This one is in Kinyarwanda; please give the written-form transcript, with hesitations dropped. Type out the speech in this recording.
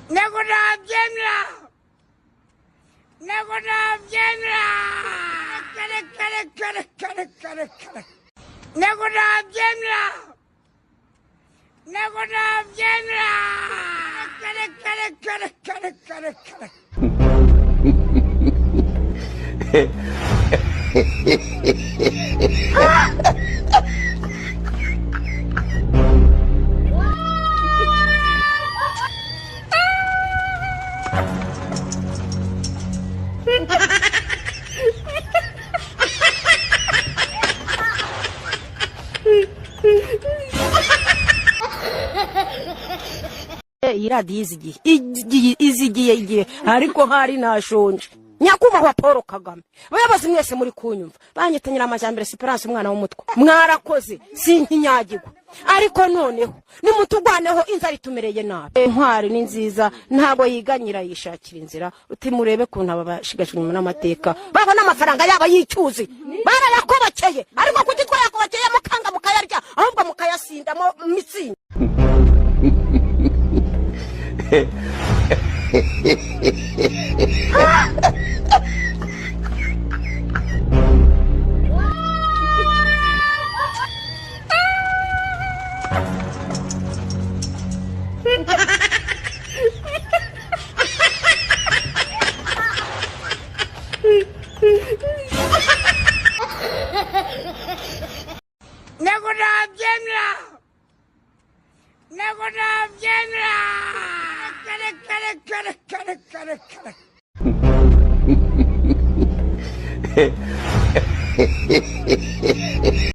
Nakunabyemera iradiyo izigiye ariko hari nashonje. Nyakubahwa Paul Kagame, bayobozi mwese muri kunyumva, banyitanyira amajambere Esperance umwana w'umutwe, mwarakoze sinkinyagirwa, ariko noneho nimutugwaneho inzara itumereye nabi. Intwari ni nziza ntago yiganyira yishakira inzira, uti murebe kuntu abashigashwe mu n'amateka babona amafaranga yaba yicyuzi barayakobakeye, ariko kuki twayakobakeye mukanga mukayarya ahubwo mukayasindamo mitsingi. Nakunabyemera